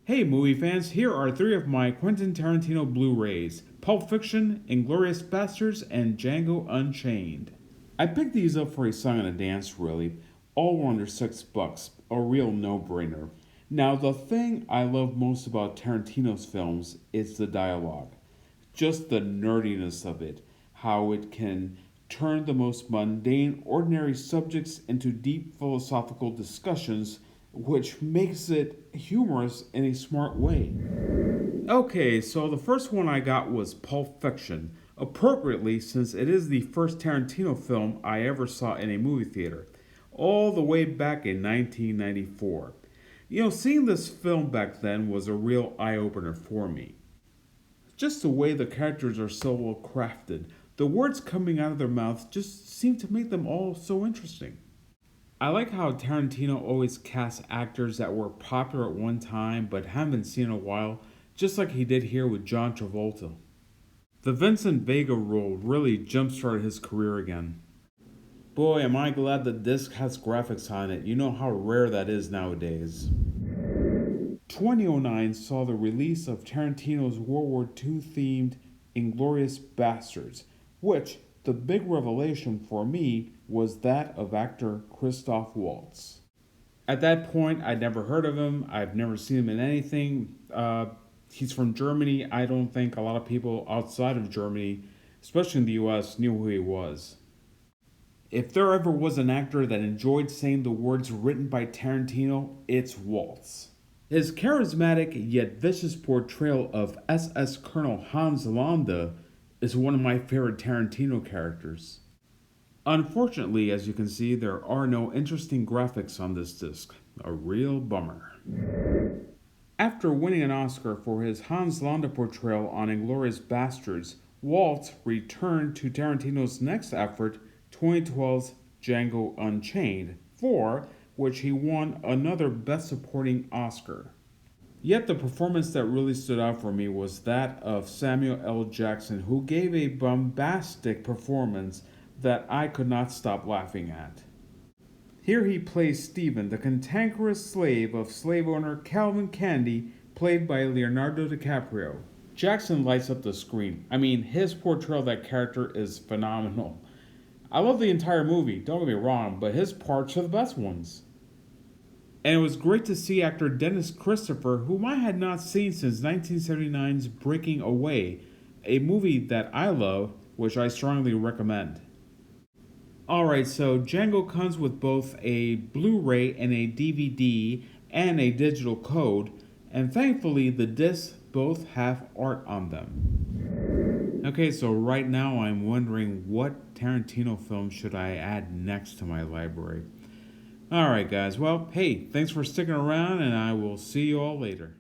Hey movie fans, here are three of my Quentin Tarantino Blu-rays: Pulp Fiction, Inglourious Basterds, and Django Unchained. I picked these up for a song and a dance really. All were under $6, a real no-brainer. Now the thing I love most about Tarantino's films is the dialogue. Just the nerdiness of it, how it can turn the most mundane, ordinary subjects into deep philosophical discussions, which makes it humorous in a smart way. Okay, so the first one I got was Pulp Fiction, appropriately since it is the first Tarantino film I ever saw in a movie theater, all the way back in 1994. Seeing this film back then was a real eye opener for me. Just the way the characters are so well crafted, the words coming out of their mouths just seem to make them all so interesting. I like how Tarantino always casts actors that were popular at one time but haven't been seen in a while, just like he did here with John Travolta. The Vincent Vega role really jump-started his career again. Boy, am I glad the disc has graphics on it. You know how rare that is nowadays. 2009 saw the release of Tarantino's World War II themed Inglourious Basterds, which, the big revelation for me, was that of actor Christoph Waltz. At that point, I'd never heard of him. I've never seen him in anything. He's from Germany. I don't think a lot of people outside of Germany, especially in the US, knew who he was. If there ever was an actor that enjoyed saying the words written by Tarantino, it's Waltz. His charismatic yet vicious portrayal of SS Colonel Hans Landa is one of my favorite Tarantino characters. Unfortunately, as you can see, there are no interesting graphics on this disc. A real bummer. After winning an Oscar for his Hans Landa portrayal on Inglourious Basterds, Waltz returned to Tarantino's next effort, 2012's Django Unchained, for which he won another Best Supporting Oscar. Yet the performance that really stood out for me was that of Samuel L. Jackson, who gave a bombastic performance that I could not stop laughing at. Here he plays Stephen, the cantankerous slave of slave owner Calvin Candy, played by Leonardo DiCaprio. Jackson lights up the screen. His portrayal of that character is phenomenal. I love the entire movie, don't get me wrong, but his parts are the best ones. And it was great to see actor Dennis Christopher, whom I had not seen since 1979's Breaking Away, a movie that I love, which I strongly recommend. Alright, so Django comes with both a Blu-ray and a DVD and a digital code, and thankfully the discs both have art on them. Okay, so right now I'm wondering what Tarantino film should I add next to my library. Alright guys, well, hey, thanks for sticking around and I will see you all later.